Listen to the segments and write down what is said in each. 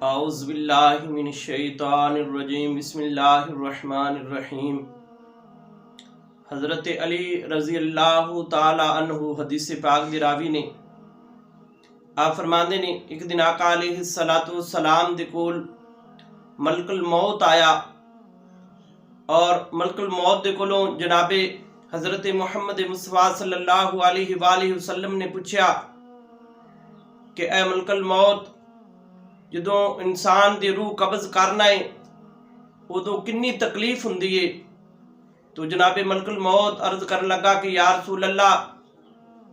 اعوذ باللہ من الشیطان الرجیم بسم اللہ الرحمن الرحیم۔ حضرت علی رضی اللہ تعالی عنہ حدیث پاک دی راوی نے آپ فرماندے نے ایک دن آقا علیہ السلام دے کول ملک الموت آیا اور ملک الموت دے کولوں جناب حضرت محمد مصطفیٰ صلی اللہ علیہ وآلہ وسلم نے پوچھا کہ اے ملک الموت، جدوں انسان دی روح قبض کرنا ہے ادو کنی تکلیف ہوندی ہے؟ تو جناب ملک الموت عرض کرن لگا کہ یا رسول اللہ،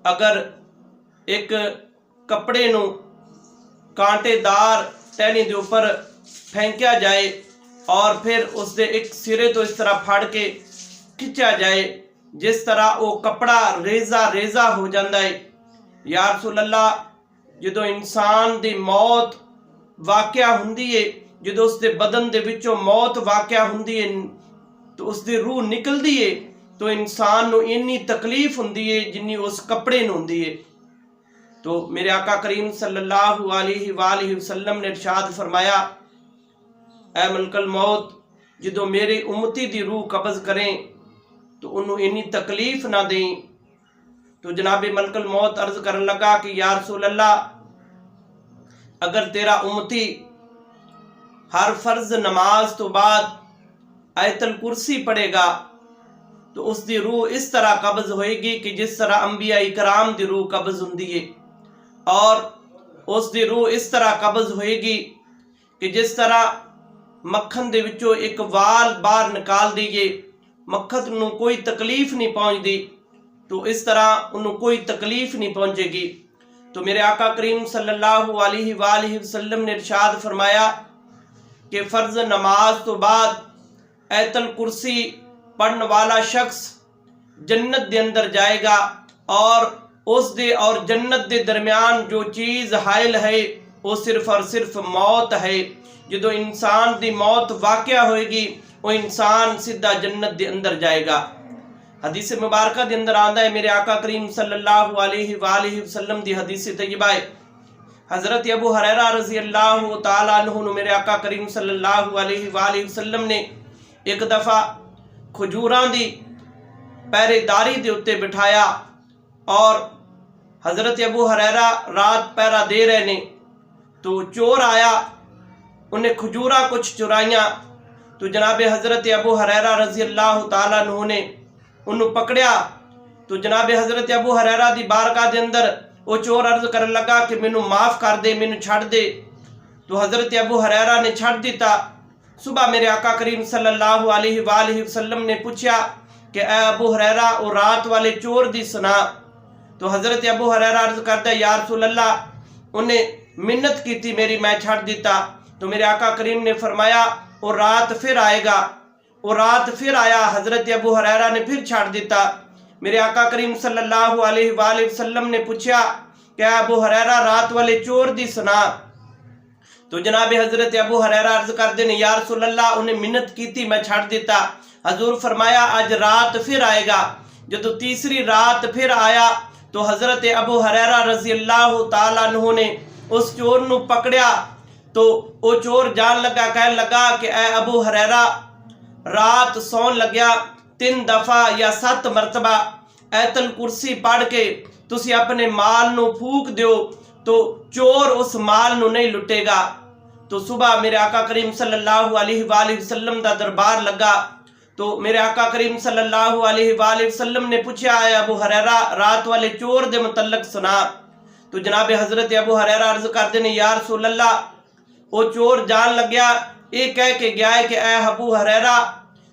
اگر ایک کپڑے نو کانٹے دار ٹہنی دے اوپر پھینکیا جائے اور پھر اس دے ایک سرے تو اس طرح پھاڑ کے کھچا جائے جس طرح وہ کپڑا ریزہ ریزہ ہو جاندہ ہے، یا رسول اللہ جدوں انسان دی موت واقعہ ہوندی ہے، جدو اس دے بدن دے وچوں موت واقعہ ہوندی ہے تو اس دے روح نکل دی ہے تو انسان نو انی تکلیف ہوندی ہے جنی اس کپڑے نو ہوندی ہے۔ تو میرے آقا کریم صلی اللہ علیہ وآلہ وسلم نے ارشاد فرمایا، اے ملک الموت، جدو میرے امتی دی روح قبض کریں تو انہوں انی تکلیف نہ دیں۔ تو جناب ملک الموت عرض کرن لگا کہ یا رسول اللہ، اگر تیرا امتی ہر فرض نماز تو بعد آیت الکرسی پڑھے گا تو اس دی روح اس طرح قبض ہوئے گی کہ جس طرح انبیاء کرام دی روح قبض ہوندی ہے، اور اس دی روح اس طرح قبض ہوئے گی کہ جس طرح مکھن دے وچوں ایک وال باہر نکال دیئے، مکھن نو کوئی تکلیف نہیں پہنچ دی، تو اس طرح انہوں کوئی تکلیف نہیں پہنچے گی۔ تو میرے آقا کریم صلی اللہ علیہ وآلہ وسلم نے ارشاد فرمایا کہ فرض نماز تو بعد آیت الکرسی پڑھنے والا شخص جنت دے اندر جائے گا، اور اس دے اور جنت دے درمیان جو چیز حائل ہے وہ صرف اور صرف موت ہے۔ جدو انسان دی موت واقعہ ہوئے گی وہ انسان سیدھا جنت دے اندر جائے گا۔ حدیث مبارکہ دے اندر آندہ ہے، میرے آقا کریم صلی اللہ علیہ وآلہ وسلم دی حدیث طیبہ ہے، حضرت ابو ہریرہ رضی اللہ تعالیٰ عنہ میرے آقا کریم صلی اللہ علیہ وآلہ وسلم نے ایک دفعہ کھجوراں دی پہرے داری دے اتے بٹھایا، اور حضرت ابو ہریرہ رات پہرہ دے رہے نے تو چور آیا، انہیں کھجوراں کچھ چرائیاں، تو جناب حضرت ابو ہریرہ رضی اللہ تعالیٰ عنہ نے انہوں پکڑیا۔ تو جناب حضرت ابو ہریرہ دی بارگاہ دے اندر وہ چور عرض کرن لگا کہ مینوں معاف کر دے، مینوں چھڑ دے۔ تو حضرت ابو ہریرہ نے چھڑ دیتا۔ صبح میرے آقا کریم صلی اللہ علیہ وآلہ وسلم نے پوچھا کہ اے ابو ہریرہ وہ رات والے چور دی سنا۔ تو حضرت ابو ہریرہ عرض کرتا ہے، یا رسول اللہ انہیں منت کی تھی میری، میں چھڑ دیتا۔ تو میرے آقا کریم نے فرمایا وہ رات پھر آئے گا، وہ رات پھر آیا، حضرت ابو ہریرہ نے پھر چھاڑ دیتا۔ میرے آقا کریم صلی اللہ علیہ وآلہ وسلم نے پوچھا کہ ابو ہریرہ رات والے چور دی سنا۔ تو جناب حضرت ابو ہریرہ عرض کر دینے، یا رسول اللہ انہیں منت کی تھی میں چھاڑ دیتا۔ حضور فرمایا آج رات پھر آئے گا۔ جب تیسری رات پھر آیا تو حضرت ابو ہریرہ رضی اللہ تعالیٰ عنہ نے اس چور نو پکڑیا، تو وہ چور جان لگا کہنے لگا کہ اے ابو ہریرہ رات سون لگیا 3 دفعہ یا 7 مرتبہ آیت الکرسی پڑھ کے تسی اپنے مال نو پھوک دیو تو چور اس مال نو نہیں لٹے گا۔ تو صبح میرے آقا کریم صلی اللہ علیہ وآلہ وسلم دا دربار لگا، تو میرے آقا کریم صلی اللہ علیہ وآلہ وسلم نے پوچھا ہے ابو ہریرہ رات والے چور دے متعلق سنا۔ تو جناب حضرت ابو ہریرہ عرض کرتے ہیں، یا رسول اللہ وہ چور جان لگیا یہ کہہ کے گیا ہے کہ اے ابو ہریرہ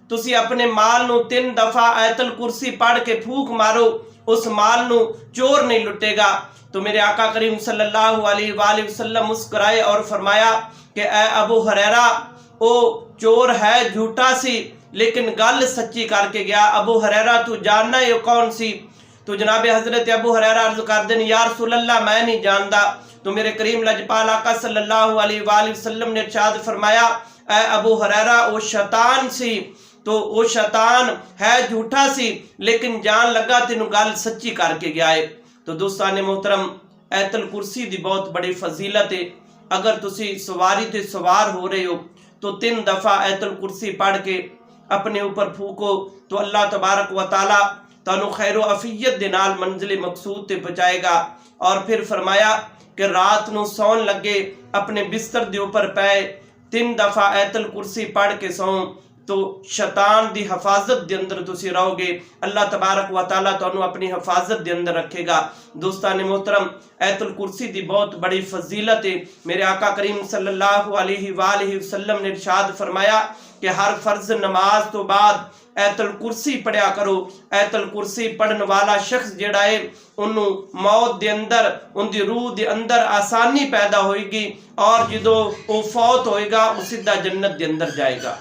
تسی اپنے مال نو 3 دفعہ آیت الکرسی پڑھ کے پھوک مارو، اس مال نو چور نہیں لٹے گا۔ تو میرے آقا کریم صلی اللہ علیہ وآلہ وسلم مسکرائے اور فرمایا کہ اے ابو ہریرہ او چور ہے جھوٹا سی لیکن گل سچی کر کے گیا، ابو ہریرہ تو جاننا ہے کون سی؟ تو جناب حضرت ابو ہریرہ عرض کر دیں، یا رسول اللہ میں نہیں جاندا۔ تو میرے کریم لجپال آقا صلی اللہ علیہ وآلہ وسلم نے ارشاد فرمایا، اے ابو ہریرہ وہ شیطان سی، تو وہ شیطان ہے جھوٹا سی لیکن جان لگا تینوں گل سچی کر کے گیا ہے۔ تو دوستان محترم آیت الکرسی دی بہت بڑی فضیلت ہے، اگر تسی سواری تے سوار ہو رہے ہو تو 3 دفعہ آیت الکرسی پڑھ کے اپنے اوپر پھونکو تو اللہ تبارک و تعالی تانوں خیر و عافیت دے نال منزل مقصود تے پہنچائے گا۔ اور پھر فرمایا کہ رات نو سون لگے اپنے بستر دے اوپر پے 3 دفعہ آیت الکرسی پڑھ کے سون تو شیطان دی حفاظت دے اندر تسی رہو گے، اللہ تبارک و تعالیٰ تانوں اپنی حفاظت دے اندر رکھے گا۔ دوستان محترم، آیت الکرسی دی بہت بڑی فضیلت ہے۔ میرے آقا کریم صلی اللہ علیہ وآلہ وسلم نے ارشاد فرمایا کہ ہر فرض نماز تو بعد آیت الکرسی پڑھیا کرو۔ آیت الکرسی پڑھن والا شخص جڑا ہے انہوں موت دے اندر ان دی روح دے اندر آسانی پیدا ہوئے گی، اور جدو وہ فوت ہوئے گا وہ سیدھا جنت دے اندر جائے گا۔